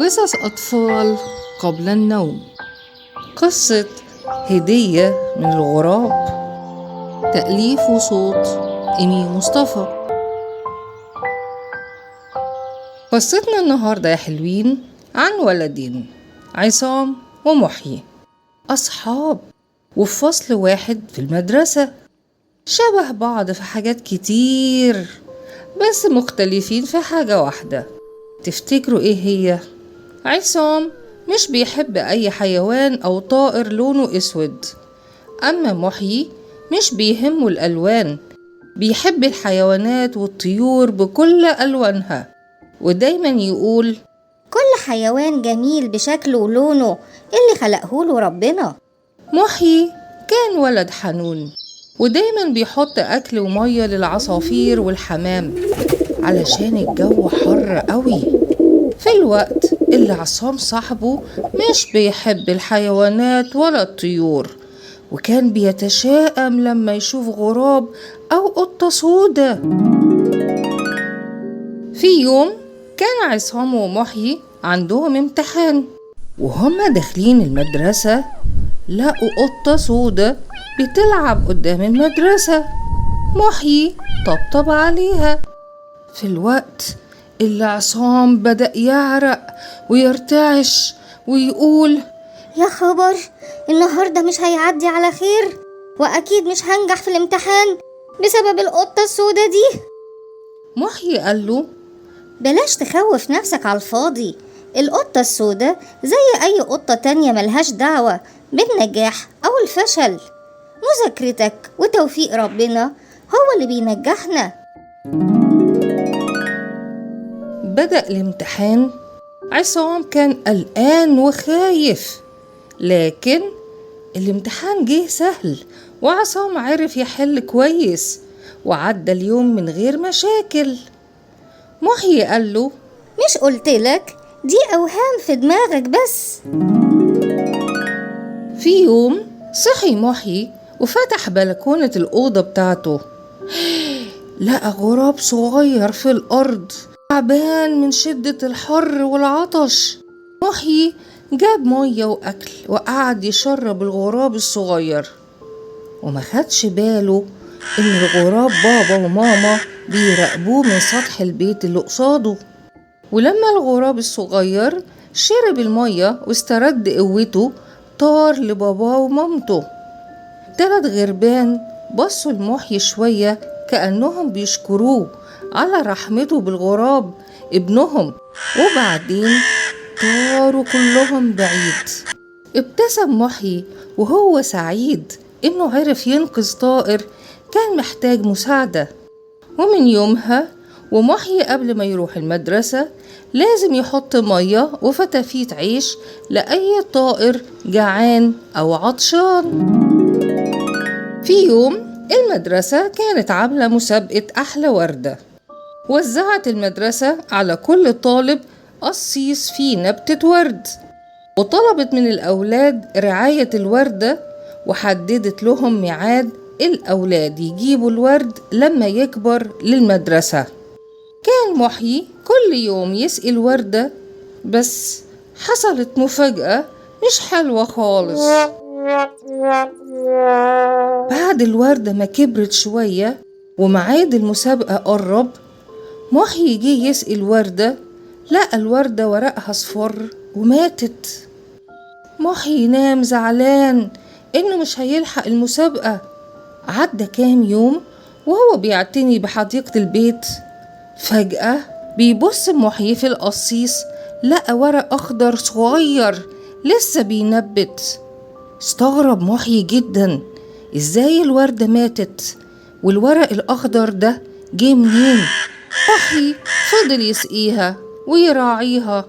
قصص أطفال قبل النوم. قصة هدية من الغراب، تأليف وصوت إيمي مصطفى. قصتنا النهاردة يا حلوين عن ولدين، عصام ومحيي، أصحاب وفي فصل واحد في المدرسة، شبه بعض في حاجات كتير بس مختلفين في حاجة واحدة. تفتكروا إيه هي؟ عصام مش بيحب أي حيوان أو طائر لونه أسود، أما محيي مش بيهمه الألوان، بيحب الحيوانات والطيور بكل ألوانها، ودايما يقول كل حيوان جميل بشكله ولونه اللي خلقهوله ربنا. محيي كان ولد حنون، ودايما بيحط أكل ومية للعصافير والحمام علشان الجو حر قوي في الوقت اللي عصام صاحبه مش بيحب الحيوانات ولا الطيور، وكان بيتشائم لما يشوف غراب أو قطة سودة. في يوم كان عصام ومحيي عندهم امتحان، وهما داخلين المدرسة لقوا قطة سودة بتلعب قدام المدرسة. محيي طبطب عليها في الوقت اللي عصام بدأ يعرق ويرتعش ويقول يا خبر، النهاردة مش هيعدي على خير، وأكيد مش هنجح في الامتحان بسبب القطة السودة دي. محيي قال له بلاش تخوف نفسك على الفاضي، القطة السودة زي أي قطة تانية ملهاش دعوة بالنجاح أو الفشل، مذاكرتك وتوفيق ربنا هو اللي بينجحنا. بدأ الامتحان. عصام كان قلقان وخايف، لكن الامتحان جه سهل وعصام عرف يحل كويس وعدى اليوم من غير مشاكل. محيي قال له مش قلتلك دي أوهام في دماغك بس. في يوم صحي محيي وفتح بلكونة الأوضة بتاعته، لقى غراب صغير في الأرض تعبان من شدة الحر والعطش. محيي جاب مية وأكل وقعد يشرب الغراب الصغير، وما خدش باله إن الغراب بابا وماما بيراقبوه من سطح البيت اللي قصاده. ولما الغراب الصغير شرب المية واسترد قوته طار لباباه ومامته. 3 غربان بصوا لمحيي شوية كأنهم بيشكروه على رحمته بالغراب ابنهم، وبعدين طاروا كلهم بعيد. ابتسم محيي وهو سعيد إنه عرف ينقذ طائر كان محتاج مساعدة. ومن يومها ومحيي قبل ما يروح المدرسة لازم يحط مية وفتافيت عيش لأي طائر جعان أو عطشان. في يوم المدرسة كانت عاملة مسابقة أحلى وردة، وزعت المدرسة على كل طالب قصيص فيه نبتة ورد، وطلبت من الأولاد رعاية الوردة، وحددت لهم ميعاد الأولاد يجيبوا الورد لما يكبر للمدرسة. كان محيي كل يوم يسقي الوردة، بس حصلت مفاجأة مش حلوة خالص. بعد الوردة ما كبرت شوية وميعاد المسابقة قرب، محيي جه يسقي الوردة، لقى الوردة ورقها اصفر وماتت. محيي نام زعلان إنه مش هيلحق المسابقة. عدى كام يوم وهو بيعتني بحديقة البيت، فجأة بيبص محيي في القصيص، لقى ورق أخضر صغير لسه بينبت. استغرب محيي جدا، ازاي الوردة ماتت والورق الأخضر ده جه منين؟ محيي فضل يسقيها ويراعيها،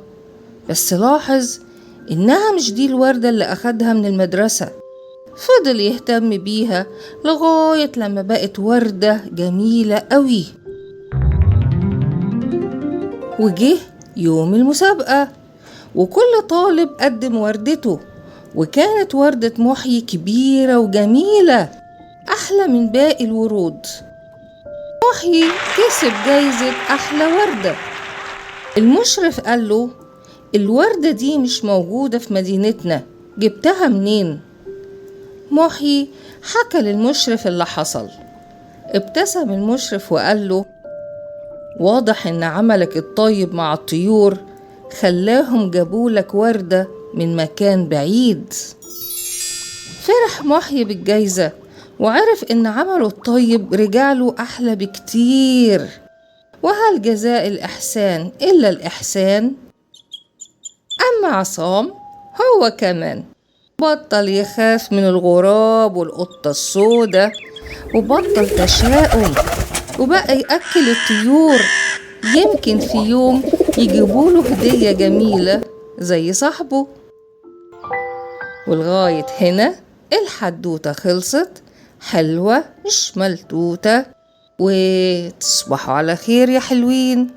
بس لاحظ إنها مش دي الوردة اللي أخدها من المدرسة. فضل يهتم بيها لغاية لما بقت وردة جميلة قوي. وجه يوم المسابقة وكل طالب قدم وردته، وكانت وردة محيي كبيرة وجميلة أحلى من باقي الورود. محيي كسب جايزة أحلى وردة. المشرف قال له الوردة دي مش موجودة في مدينتنا، جبتها منين؟ محي حكى للمشرف اللي حصل. ابتسم المشرف وقال له: واضح إن عملك الطيب مع الطيور خلاهم جابولك وردة من مكان بعيد. فرح محي بالجايزة وعرف إن عمله الطيب رجعله أحلى بكتير. وهل جزاء الإحسان إلا الإحسان؟ أما عصام هو كمان بطل يخاف من الغراب والقطة السوداء، وبطل تشاؤم، وبقى يأكل الطيور. يمكن في يوم يجيبوله هدية جميلة زي صاحبه. ولغاية هنا الحدوتة خلصت، حلوة مش ملتوتة. وتصبحوا على خير يا حلوين.